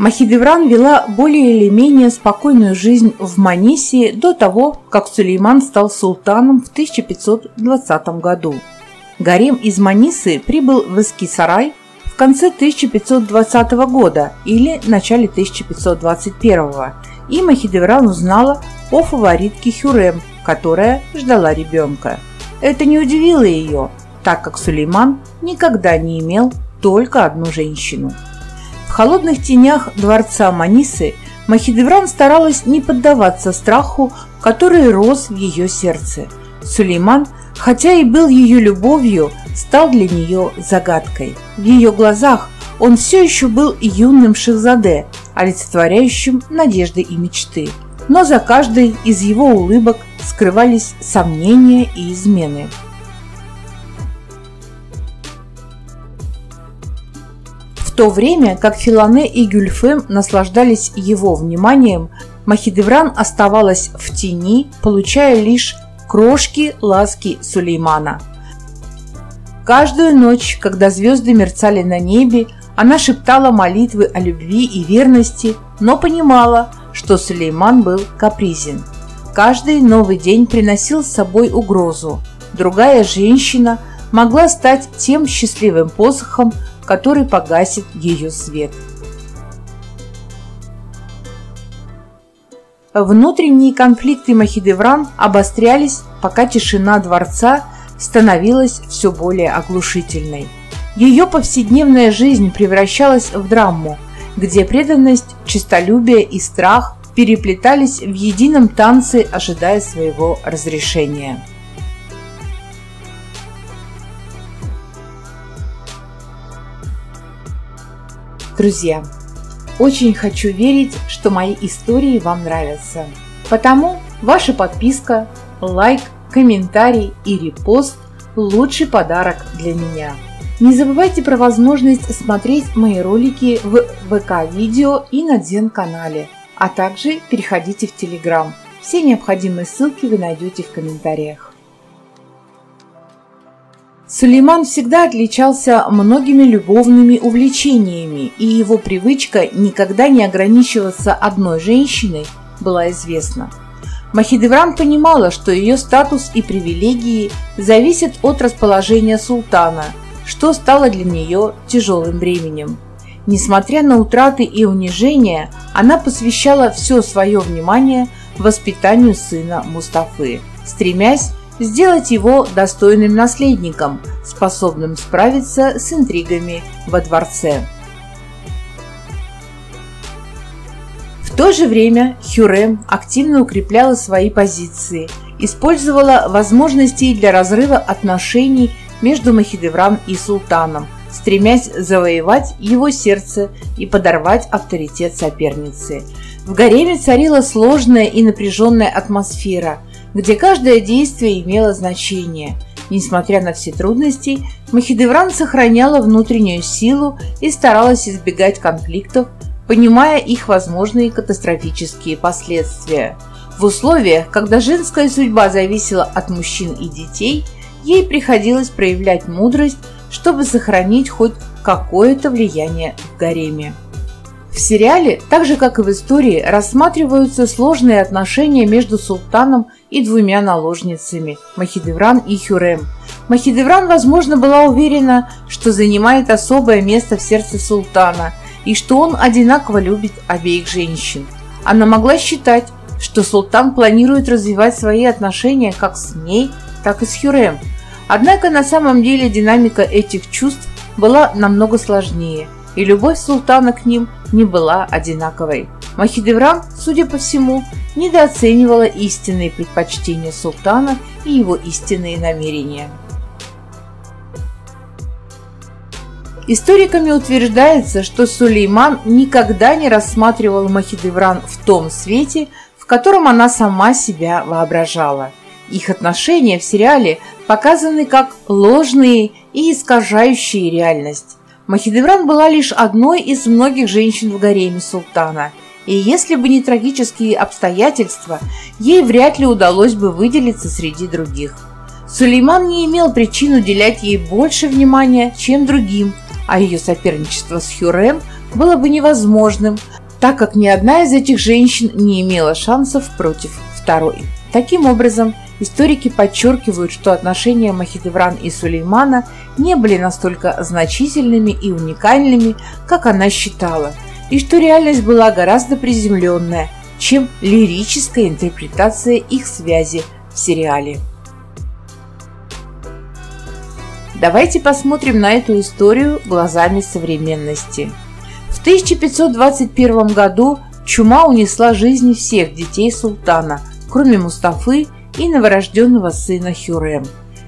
Махидевран вела более или менее спокойную жизнь в Манисе до того, как Сулейман стал султаном в 1520 году. Гарем из Манисы прибыл в Эскисарай в конце 1520 года или начале 1521, и Махидевран узнала о фаворитке Хюррем, которая ждала ребенка. Это не удивило ее, так как Сулейман никогда не имел только одну женщину. В холодных тенях дворца Манисы Махидевран старалась не поддаваться страху, который рос в ее сердце. Сулейман, хотя и был ее любовью, стал для нее загадкой. В ее глазах он все еще был юным шахзаде, олицетворяющим надежды и мечты. Но за каждой из его улыбок скрывались сомнения и измены. В то время как Филане и Гюльфем наслаждались его вниманием, Махидевран оставалась в тени, получая лишь крошки ласки Сулеймана. Каждую ночь, когда звезды мерцали на небе, она шептала молитвы о любви и верности, но понимала, что Сулейман был капризен. Каждый новый день приносил с собой угрозу. Другая женщина могла стать тем счастливым посохом, который погасит ее свет. Внутренние конфликты Махидевран обострялись, пока тишина дворца становилась все более оглушительной. Ее повседневная жизнь превращалась в драму, где преданность, честолюбие и страх переплетались в едином танце, ожидая своего разрешения. Друзья, очень хочу верить, что мои истории вам нравятся. Потому ваша подписка, лайк, комментарий и репост – лучший подарок для меня. Не забывайте про возможность смотреть мои ролики в ВК-видео и на Дзен-канале, а также переходите в Телеграм. Все необходимые ссылки вы найдете в комментариях. Сулейман всегда отличался многими любовными увлечениями, и его привычка никогда не ограничиваться одной женщиной была известна. Махидевран понимала, что ее статус и привилегии зависят от расположения султана, что стало для нее тяжелым бременем. Несмотря на утраты и унижения, она посвящала все свое внимание воспитанию сына Мустафы, стремясь сделать его достойным наследником, способным справиться с интригами во дворце. В то же время Хюррем активно укрепляла свои позиции, использовала возможности для разрыва отношений между Махидевран и султаном, стремясь завоевать его сердце и подорвать авторитет соперницы. В гареме царила сложная и напряженная атмосфера, где каждое действие имело значение. Несмотря на все трудности, Махидевран сохраняла внутреннюю силу и старалась избегать конфликтов, понимая их возможные катастрофические последствия. В условиях, когда женская судьба зависела от мужчин и детей, ей приходилось проявлять мудрость, чтобы сохранить хоть какое-то влияние в гареме. В сериале, так же как и в истории, рассматриваются сложные отношения между султаном и двумя наложницами – Махидевран и Хюррем. Махидевран, возможно, была уверена, что занимает особое место в сердце султана и что он одинаково любит обеих женщин. Она могла считать, что султан планирует развивать свои отношения как с ней, так и с Хюррем. Однако на самом деле динамика этих чувств была намного сложнее, и любовь султана к ним не была одинаковой. Махидевран, судя по всему, недооценивала истинные предпочтения султана и его истинные намерения. Историками утверждается, что Сулейман никогда не рассматривал Махидевран в том свете, в котором она сама себя воображала. Их отношения в сериале показаны как ложные и искажающие реальность. Махидевран была лишь одной из многих женщин в гареме султана, и если бы не трагические обстоятельства, ей вряд ли удалось бы выделиться среди других. Сулейман не имел причин уделять ей больше внимания, чем другим, а ее соперничество с Хюррем было бы невозможным, так как ни одна из этих женщин не имела шансов против второй. Таким образом, историки подчеркивают, что отношения Махидевран и Сулеймана не были настолько значительными и уникальными, как она считала, и что реальность была гораздо приземленная, чем лирическая интерпретация их связи в сериале. Давайте посмотрим на эту историю глазами современности. В 1521 году чума унесла жизни всех детей султана, кроме Мустафы и новорожденного сына Хюррем.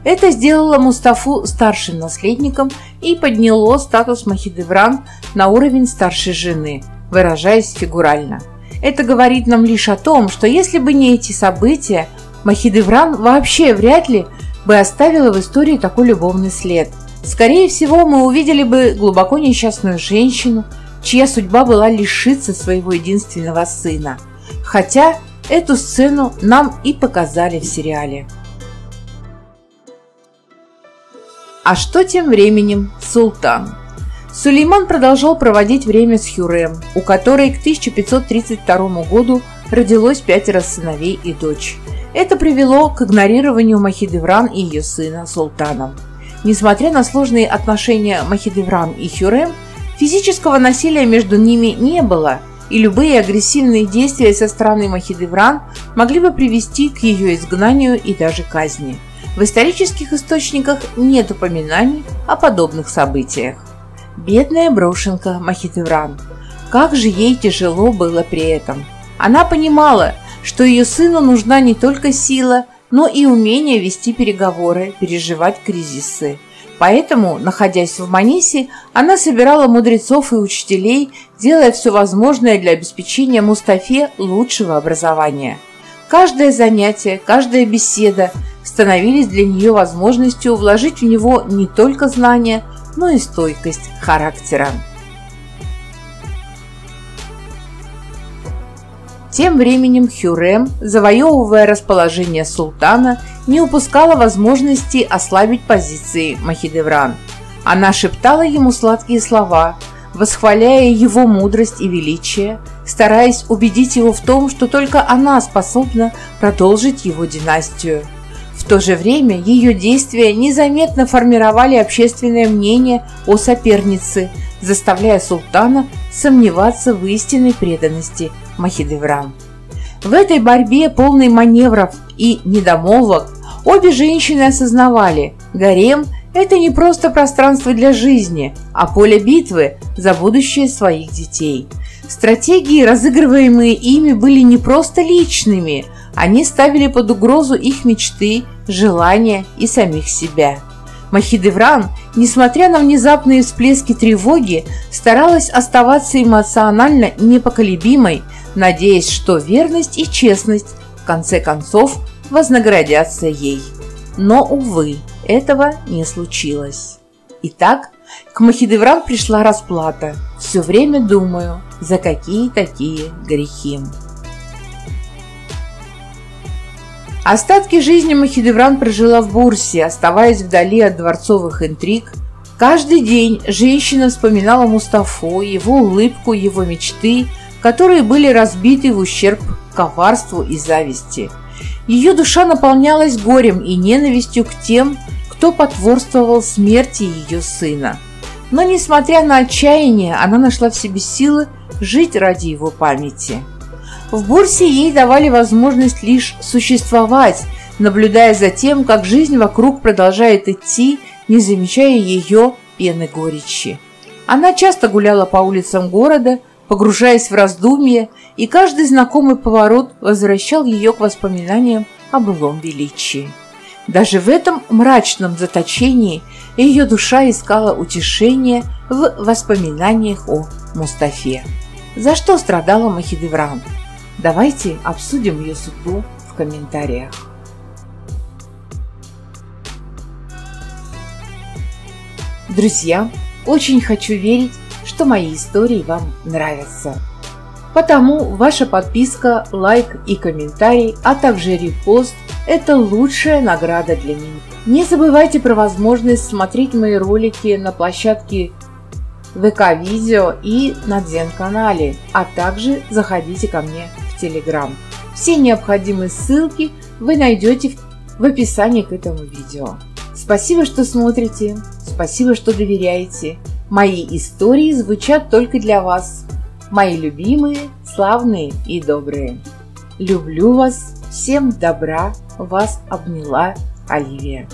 Это сделало Мустафу старшим наследником и подняло статус Махидевран на уровень старшей жены, выражаясь фигурально. Это говорит нам лишь о том, что если бы не эти события, Махидевран вообще вряд ли бы оставила в истории такой любовный след. Скорее всего, мы увидели бы глубоко несчастную женщину, чья судьба была лишиться своего единственного сына. Хотя эту сцену нам и показали в сериале. А что тем временем султан? Сулейман продолжал проводить время с Хюррем, у которой к 1532 году родилось 5 сыновей и дочь. Это привело к игнорированию Махидевран и ее сына султаном. Несмотря на сложные отношения Махидевран и Хюррем, физического насилия между ними не было, и любые агрессивные действия со стороны Махидевран могли бы привести к ее изгнанию и даже казни. В исторических источниках нет упоминаний о подобных событиях. Бедная брошенка Махидевран. Как же ей тяжело было при этом. Она понимала, что ее сыну нужна не только сила, но и умение вести переговоры, переживать кризисы. Поэтому, находясь в Манисе, она собирала мудрецов и учителей, делая все возможное для обеспечения Мустафе лучшего образования. Каждое занятие, каждая беседа становились для нее возможностью вложить в него не только знания, но и стойкость характера. Тем временем Хюррем, завоевывая расположение султана, не упускала возможности ослабить позиции Махидевран. Она шептала ему сладкие слова, восхваляя его мудрость и величие, стараясь убедить его в том, что только она способна продолжить его династию. В то же время ее действия незаметно формировали общественное мнение о сопернице, заставляя султана сомневаться в истинной преданности Махидевран. В этой борьбе, полной маневров и недомолвок, обе женщины осознавали, гарем – это не просто пространство для жизни, а поле битвы за будущее своих детей. Стратегии, разыгрываемые ими, были не просто личными, они ставили под угрозу их мечты, желания и самих себя. Махидевран, несмотря на внезапные всплески тревоги, старалась оставаться эмоционально непоколебимой, надеясь, что верность и честность в конце концов вознаградятся ей. Но, увы, этого не случилось. Итак, к Махидевран пришла расплата. Все время думаю, за какие такие грехи. Остатки жизни Махидевран прожила в Бурсе, оставаясь вдали от дворцовых интриг. Каждый день женщина вспоминала Мустафу, его улыбку, его мечты, которые были разбиты в ущерб коварству и зависти. Ее душа наполнялась горем и ненавистью к тем, кто потворствовал смерти ее сына. Но, несмотря на отчаяние, она нашла в себе силы жить ради его памяти. В Бурсе ей давали возможность лишь существовать, наблюдая за тем, как жизнь вокруг продолжает идти, не замечая ее пены горечи. Она часто гуляла по улицам города, погружаясь в раздумья, и каждый знакомый поворот возвращал ее к воспоминаниям о былом величии. Даже в этом мрачном заточении ее душа искала утешение в воспоминаниях о Мустафе. За что страдала Махидевран? Давайте обсудим ее судьбу в комментариях. Друзья, очень хочу верить, что мои истории вам нравятся. Потому ваша подписка, лайк и комментарий, а также репост – это лучшая награда для меня. Не забывайте про возможность смотреть мои ролики на площадке ВК-видео и на Дзен-канале, а также заходите ко мне в Телеграм. Все необходимые ссылки вы найдете в описании к этому видео. Спасибо, что смотрите, спасибо, что доверяете. Мои истории звучат только для вас, мои любимые, славные и добрые. Люблю вас, всем добра, вас обняла Оливия.